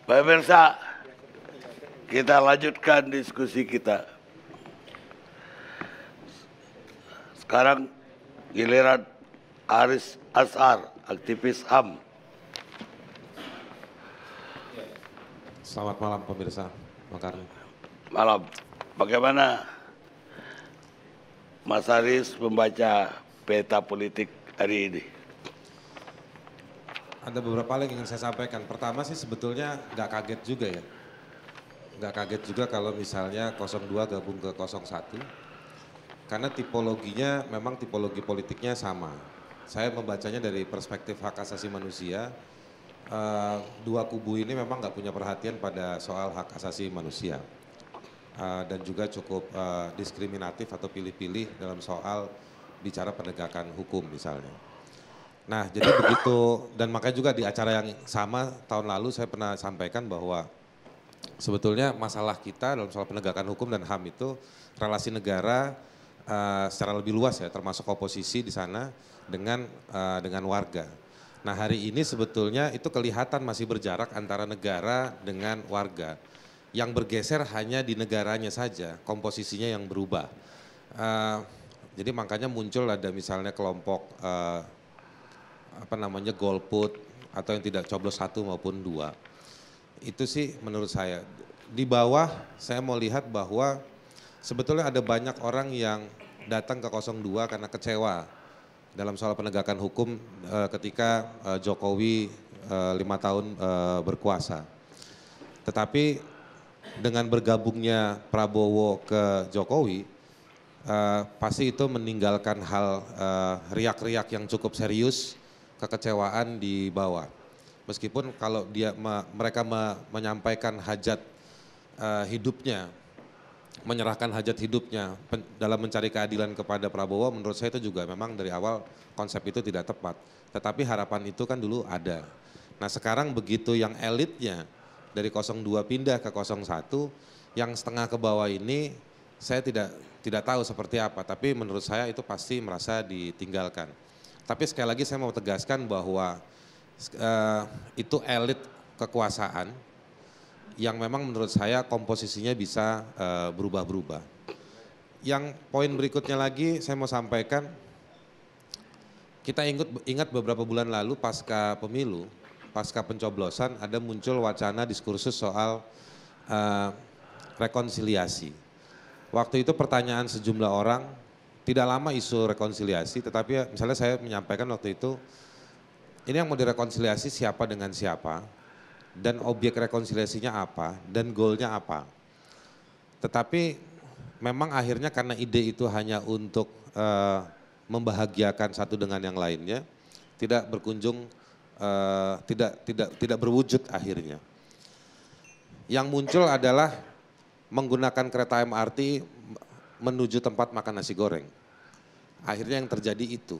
Pemirsa, kita lanjutkan diskusi kita. Sekarang giliran Aris Ashar, aktivis HAM. Selamat malam pemirsa, Makarni. Malam. Bagaimana Mas Aris membaca peta politik hari ini? Ada beberapa hal yang ingin saya sampaikan. Pertama sih sebetulnya nggak kaget juga ya. Nggak kaget juga kalau misalnya 02 gabung ke 01. Karena tipologinya memang tipologi politiknya sama. Saya membacanya dari perspektif hak asasi manusia. Dua kubu ini memang nggak punya perhatian pada soal hak asasi manusia. Dan juga cukup diskriminatif atau pilih-pilih dalam soal bicara penegakan hukum misalnya. Nah jadi begitu, dan makanya juga di acara yang sama tahun lalu saya pernah sampaikan bahwa sebetulnya masalah kita dalam soal penegakan hukum dan HAM itu relasi negara secara lebih luas ya, termasuk oposisi di sana dengan warga. Nah hari ini sebetulnya itu kelihatan masih berjarak antara negara dengan warga. Yang bergeser hanya di negaranya saja, komposisinya yang berubah. Jadi makanya muncul ada misalnya kelompok golput atau yang tidak coblos 1 maupun 2. Itu sih menurut saya. Di bawah saya mau lihat bahwa sebetulnya ada banyak orang yang datang ke 02 karena kecewa dalam soal penegakan hukum ketika Jokowi 5 tahun berkuasa. Tetapi dengan bergabungnya Prabowo ke Jokowi, pasti itu meninggalkan hal riak-riak yang cukup serius, kekecewaan di bawah. Meskipun kalau mereka menyampaikan hajat hidupnya, menyerahkan hajat hidupnya dalam mencari keadilan kepada Prabowo, menurut saya itu juga memang dari awal konsep itu tidak tepat. Tetapi harapan itu kan dulu ada. Nah sekarang begitu yang elitnya dari 02 pindah ke 01, yang setengah ke bawah ini saya tidak tahu seperti apa, tapi menurut saya itu pasti merasa ditinggalkan. Tapi sekali lagi saya mau tegaskan bahwa itu elit kekuasaan yang memang menurut saya komposisinya bisa berubah-berubah. Yang poin berikutnya lagi saya mau sampaikan, kita ingat beberapa bulan lalu pasca pemilu, pasca pencoblosan ada muncul wacana diskursus soal rekonsiliasi. Waktu itu pertanyaan sejumlah orang, tidak lama isu rekonsiliasi, tetapi misalnya saya menyampaikan waktu itu, ini yang mau direkonsiliasi siapa dengan siapa, dan objek rekonsiliasinya apa, dan goalnya apa. Tetapi memang akhirnya karena ide itu hanya untuk membahagiakan satu dengan yang lainnya, tidak berkunjung, tidak berwujud akhirnya. Yang muncul adalah menggunakan kereta MRT menuju tempat makan nasi goreng. Akhirnya yang terjadi itu.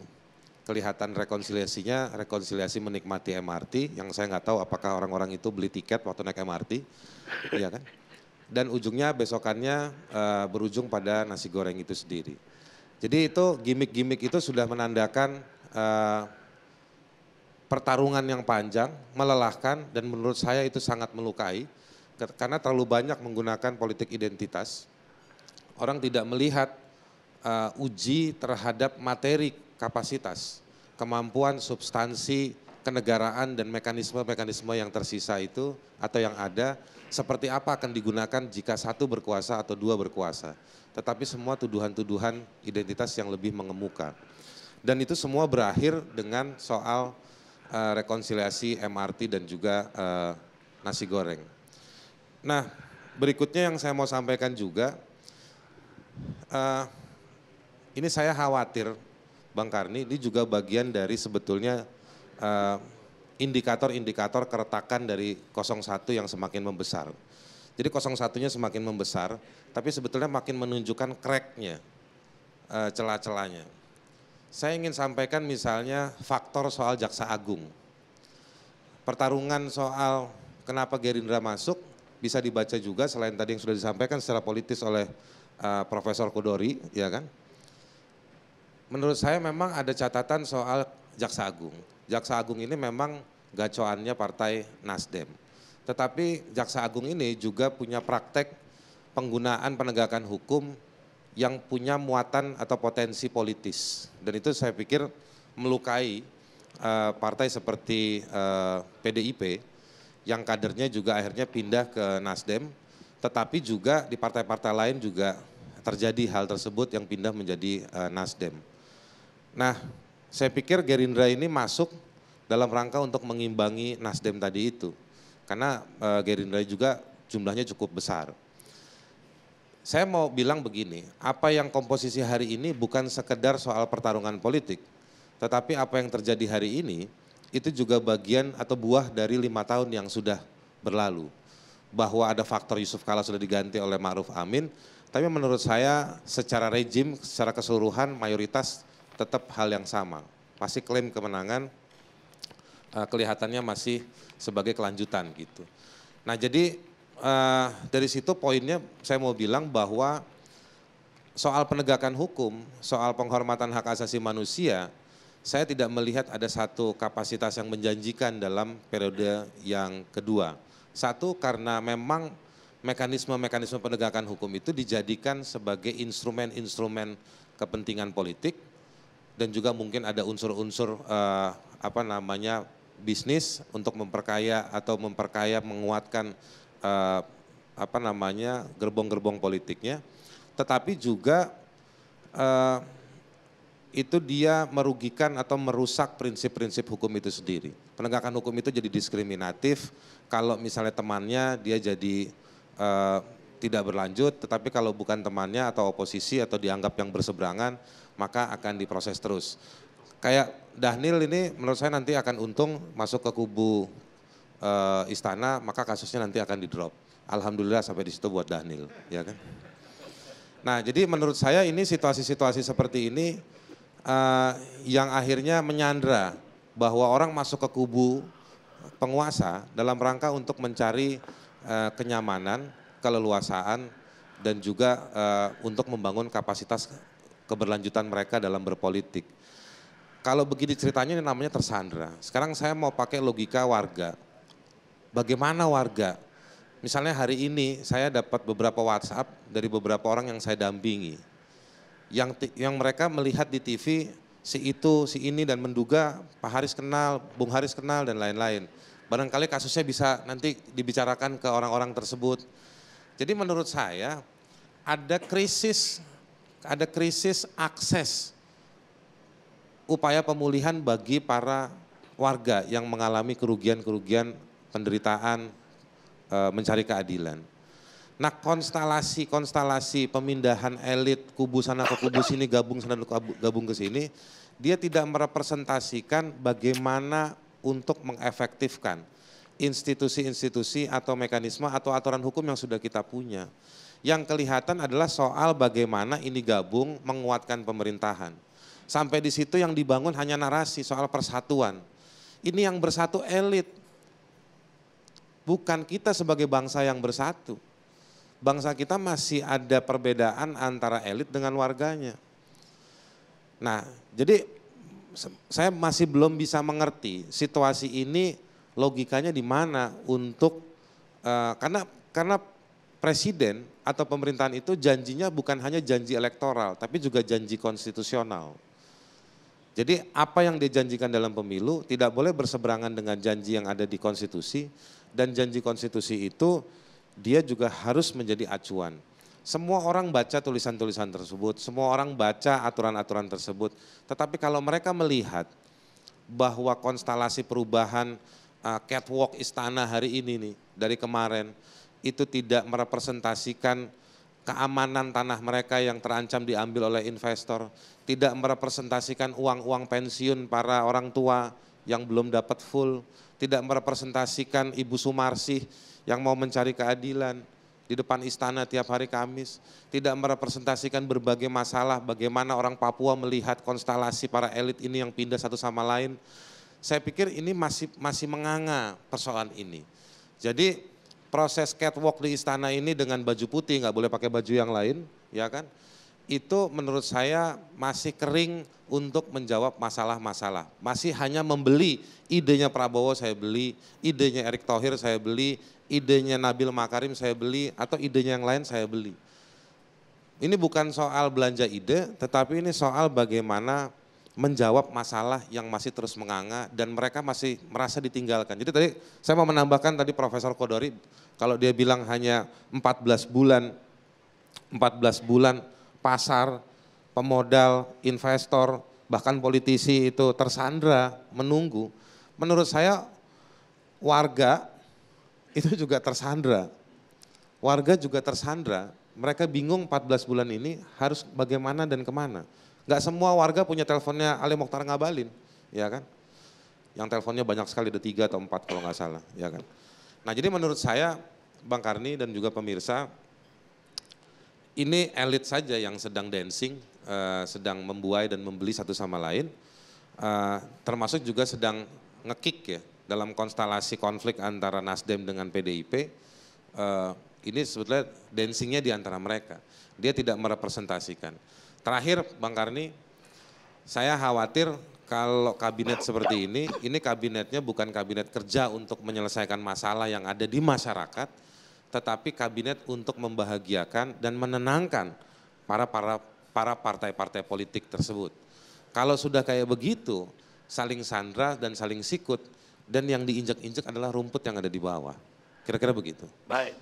Kelihatan rekonsiliasinya, rekonsiliasi menikmati MRT, yang saya nggak tahu apakah orang-orang itu beli tiket waktu naik MRT, iya kan? Dan ujungnya besokannya berujung pada nasi goreng itu sendiri. Jadi itu gimmick-gimmick itu sudah menandakan pertarungan yang panjang, melelahkan, dan menurut saya itu sangat melukai, karena terlalu banyak menggunakan politik identitas. Orang tidak melihat uji terhadap materi kapasitas, kemampuan, substansi, kenegaraan dan mekanisme-mekanisme yang tersisa itu atau yang ada seperti apa akan digunakan jika satu berkuasa atau dua berkuasa. Tetapi semua tuduhan-tuduhan identitas yang lebih mengemuka. Dan itu semua berakhir dengan soal rekonsiliasi MRT dan juga nasi goreng. Nah berikutnya yang saya mau sampaikan juga, ini saya khawatir Bang Karni, ini juga bagian dari sebetulnya indikator-indikator keretakan dari 01 yang semakin membesar. Jadi 01-nya semakin membesar, tapi sebetulnya makin menunjukkan crack-nya, celah-celahnya. Saya ingin sampaikan misalnya faktor soal Jaksa Agung. Pertarungan soal kenapa Gerindra masuk bisa dibaca juga selain tadi yang sudah disampaikan secara politis oleh Profesor Kudori, ya kan? Menurut saya memang ada catatan soal Jaksa Agung. Jaksa Agung ini memang gacoannya Partai Nasdem. Tetapi Jaksa Agung ini juga punya praktek penggunaan penegakan hukum yang punya muatan atau potensi politis. Dan itu saya pikir melukai partai seperti PDIP yang kadernya juga akhirnya pindah ke Nasdem, tetapi juga di partai-partai lain juga terjadi hal tersebut yang pindah menjadi Nasdem. Nah, saya pikir Gerindra ini masuk dalam rangka untuk mengimbangi Nasdem tadi itu. Karena Gerindra juga jumlahnya cukup besar. Saya mau bilang begini, apa yang komposisi hari ini bukan sekedar soal pertarungan politik, tetapi apa yang terjadi hari ini itu juga bagian atau buah dari 5 tahun yang sudah berlalu. Bahwa ada faktor Yusuf Kala sudah diganti oleh Ma'ruf Amin, tapi menurut saya secara rejim, secara keseluruhan mayoritas tetap hal yang sama. Masih klaim kemenangan, kelihatannya masih sebagai kelanjutan gitu. Nah jadi dari situ poinnya saya mau bilang bahwa soal penegakan hukum, soal penghormatan hak asasi manusia, saya tidak melihat ada satu kapasitas yang menjanjikan dalam periode yang kedua. Satu, karena memang mekanisme-mekanisme penegakan hukum itu dijadikan sebagai instrumen-instrumen kepentingan politik dan juga mungkin ada unsur-unsur bisnis untuk memperkaya atau menguatkan gerbong-gerbong politiknya, tetapi juga itu dia merugikan atau merusak prinsip-prinsip hukum itu sendiri. Penegakan hukum itu jadi diskriminatif, kalau misalnya temannya dia jadi tidak berlanjut, tetapi kalau bukan temannya atau oposisi atau dianggap yang berseberangan, maka akan diproses terus. Kayak Dhanil ini menurut saya nanti akan untung masuk ke kubu istana, maka kasusnya nanti akan di-drop. Alhamdulillah sampai di situ buat Dhanil, ya kan. Nah, jadi menurut saya ini situasi-situasi seperti ini yang akhirnya menyandra bahwa orang masuk ke kubu penguasa dalam rangka untuk mencari kenyamanan, keleluasaan, dan juga untuk membangun kapasitas keberlanjutan mereka dalam berpolitik. Kalau begini ceritanya ini namanya tersandra. Sekarang saya mau pakai logika warga. Bagaimana warga? Misalnya hari ini saya dapat beberapa WhatsApp dari beberapa orang yang saya dampingi. Yang mereka melihat di TV si itu, si ini dan menduga Pak Haris kenal, Bung Haris kenal dan lain-lain. Barangkali kasusnya bisa nanti dibicarakan ke orang-orang tersebut. Jadi menurut saya ada krisis akses upaya pemulihan bagi para warga yang mengalami kerugian-kerugian, penderitaan, mencari keadilan. Nah konstelasi pemindahan elit kubu sana ke kubu sini, gabung sana gabung ke sini, dia tidak merepresentasikan bagaimana untuk mengefektifkan institusi-institusi atau mekanisme atau aturan hukum yang sudah kita punya. Yang kelihatan adalah soal bagaimana ini gabung menguatkan pemerintahan. Sampai di situ yang dibangun hanya narasi soal persatuan. Ini yang bersatu elit. Bukan kita sebagai bangsa yang bersatu. Bangsa kita masih ada perbedaan antara elit dengan warganya. Nah, jadi saya masih belum bisa mengerti situasi ini logikanya di mana untuk karena presiden atau pemerintahan itu janjinya bukan hanya janji elektoral, tapi juga janji konstitusional. Jadi apa yang dijanjikan dalam pemilu tidak boleh berseberangan dengan janji yang ada di konstitusi, dan janji konstitusi itu dia juga harus menjadi acuan. Semua orang baca tulisan-tulisan tersebut, semua orang baca aturan-aturan tersebut, tetapi kalau mereka melihat bahwa konstelasi perubahan catwalk istana hari ini nih dari kemarin itu tidak merepresentasikan keamanan tanah mereka yang terancam diambil oleh investor, tidak merepresentasikan uang-uang pensiun para orang tua yang belum dapat full, tidak merepresentasikan Ibu Sumarsih yang mau mencari keadilan di depan istana tiap hari Kamis, tidak merepresentasikan berbagai masalah bagaimana orang Papua melihat konstelasi para elit ini yang pindah satu sama lain. Saya pikir ini masih menganga persoalan ini. Jadi proses catwalk di istana ini dengan baju putih, nggak boleh pakai baju yang lain, ya kan? itu menurut saya masih kering untuk menjawab masalah-masalah. Masih hanya membeli idenya Prabowo saya beli, idenya Erick Thohir saya beli, idenya Nabil Makarim saya beli, atau idenya yang lain saya beli. Ini bukan soal belanja ide, tetapi ini soal bagaimana menjawab masalah yang masih terus menganga dan mereka masih merasa ditinggalkan. Jadi tadi saya mau menambahkan tadi Profesor Kodori, kalau dia bilang hanya 14 bulan pasar, pemodal, investor, bahkan politisi itu tersandra menunggu. Menurut saya warga itu juga tersandra. Warga juga tersandra, mereka bingung 14 bulan ini harus bagaimana dan kemana. Gak semua warga punya teleponnya Ali Mokhtar Ngabalin, ya kan? Yang teleponnya banyak sekali, ada 3 atau 4 kalau nggak salah, ya kan? Nah jadi menurut saya Bang Karni dan juga pemirsa, ini elit saja yang sedang dancing, sedang membuai dan membeli satu sama lain, termasuk juga sedang ngekick ya dalam konstelasi konflik antara Nasdem dengan PDIP. Ini sebetulnya dancingnya di antara mereka, dia tidak merepresentasikan. Terakhir Bang Karni, saya khawatir kalau kabinet seperti ini kabinetnya bukan kabinet kerja untuk menyelesaikan masalah yang ada di masyarakat, tetapi kabinet untuk membahagiakan dan menenangkan para partai-partai politik tersebut. Kalau sudah kayak begitu, saling sandra dan saling sikut, dan yang diinjak-injak adalah rumput yang ada di bawah. Kira-kira begitu. Baik.